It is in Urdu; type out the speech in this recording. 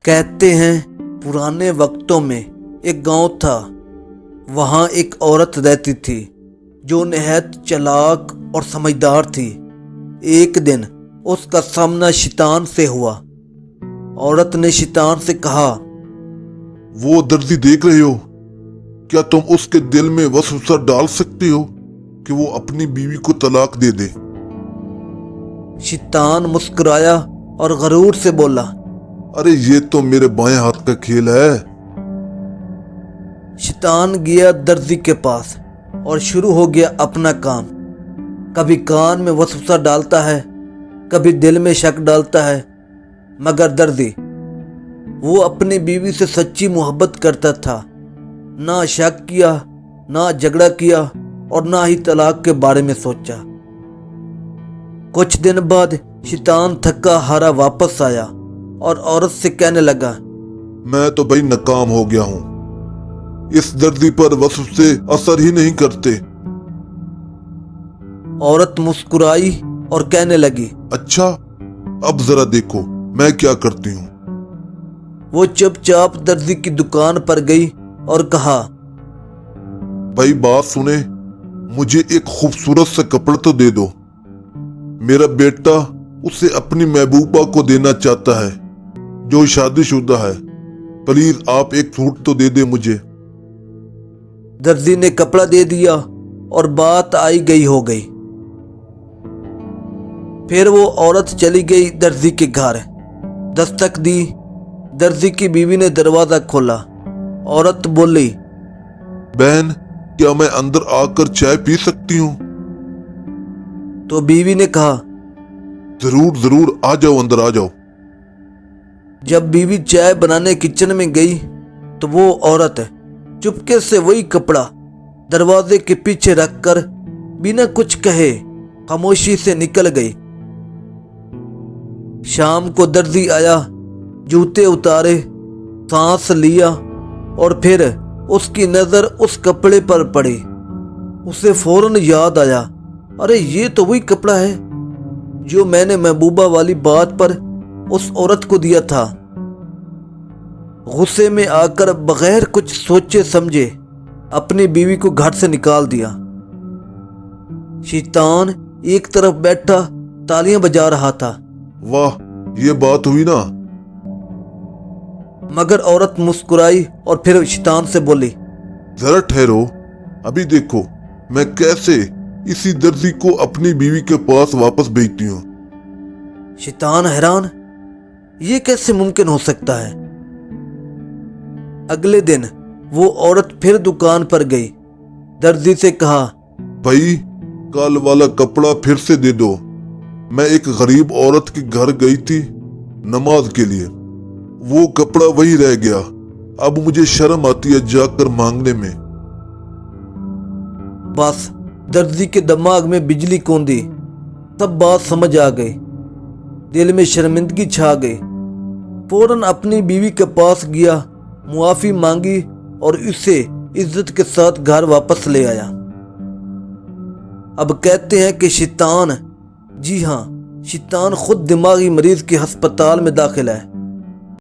کہتے ہیں پرانے وقتوں میں ایک گاؤں تھا۔ وہاں ایک عورت رہتی تھی جو نہایت چالاک اور سمجھدار تھی۔ ایک دن اس کا سامنا شیطان سے ہوا۔ عورت نے شیطان سے کہا، وہ درزی دیکھ رہے ہو؟ کیا تم اس کے دل میں وسوسہ ڈال سکتے ہو کہ وہ اپنی بیوی کو طلاق دے دے؟ شیطان مسکرایا اور غرور سے بولا، ارے یہ تو میرے بائیں ہاتھ کا کھیل ہے۔ شیطان گیا درزی کے پاس اور شروع ہو گیا اپنا کام۔ کبھی کان میں وسوسہ ڈالتا ہے، کبھی دل میں شک ڈالتا ہے، مگر درزی وہ اپنی بیوی سے سچی محبت کرتا تھا۔ نہ شک کیا، نہ جھگڑا کیا اور نہ ہی طلاق کے بارے میں سوچا۔ کچھ دن بعد شیطان تھکا ہارا واپس آیا اور عورت سے کہنے لگا، میں تو بھائی ناکام ہو گیا ہوں۔ اس درزی پر وسوسے اثر ہی نہیں کرتے۔ عورت مسکرائی اور کہنے لگی، اچھا، اب ذرا دیکھو میں کیا کرتی ہوں۔ وہ چپ چاپ درزی کی دکان پر گئی اور کہا، بھائی بات سنیں، مجھے ایک خوبصورت سا کپڑا تو دے دو۔ میرا بیٹا اسے اپنی محبوبہ کو دینا چاہتا ہے جو شادی شدہ ہے۔ پلیز آپ ایک سوٹ تو دے دے مجھے۔ درزی نے کپڑا دے دیا اور بات آئی گئی ہو گئی۔ پھر وہ عورت چلی گئی درزی کے گھر۔ دستک دی، درزی کی بیوی نے دروازہ کھولا۔ عورت بولی، بہن کیا میں اندر آ کر چائے پی سکتی ہوں؟ تو بیوی نے کہا، ضرور ضرور، آ جاؤ اندر آ جاؤ۔ جب بیوی چائے بنانے کچن میں گئی تو وہ عورت چپکے سے وہی کپڑا دروازے کے پیچھے رکھ کر بنا کچھ کہے خاموشی سے نکل گئی۔ شام کو درزی آیا، جوتے اتارے، سانس لیا اور پھر اس کی نظر اس کپڑے پر پڑی۔ اسے فوراً یاد آیا، ارے یہ تو وہی کپڑا ہے جو میں نے محبوبہ والی بات پر اس عورت کو دیا تھا۔ غصے میں آ کر بغیر کچھ سوچے سمجھے اپنی بیوی کو گھر سے نکال دیا۔ شیطان ایک طرف بیٹھا تالیاں بجا رہا تھا۔ واہ، یہ بات ہوئی نا۔ مگر عورت مسکرائی اور پھر شیطان سے بولی، ذرا ٹھہرو، ابھی دیکھو میں کیسے اسی درزی کو اپنی بیوی کے پاس واپس بھیجتی ہوں۔ شیطان حیران، یہ کیسے ممکن ہو سکتا ہے؟ اگلے دن وہ عورت پھر دکان پر گئی۔ درزی سے کہا، بھائی کل والا کپڑا پھر سے دے دو۔ میں ایک غریب عورت کے گھر گئی تھی نماز کے لیے، وہ کپڑا وہی رہ گیا۔ اب مجھے شرم آتی ہے جا کر مانگنے میں۔ بس درزی کے دماغ میں بجلی کوندی، سب بات سمجھ آ گئی۔ دل میں شرمندگی چھا گئی۔ فوراً اپنی بیوی کے پاس گیا، معافی مانگی اور اسے عزت کے ساتھ گھر واپس لے آیا۔ اب کہتے ہیں کہ شیطان، جی ہاں، شیطان خود دماغی مریض کے ہسپتال میں داخل ہے۔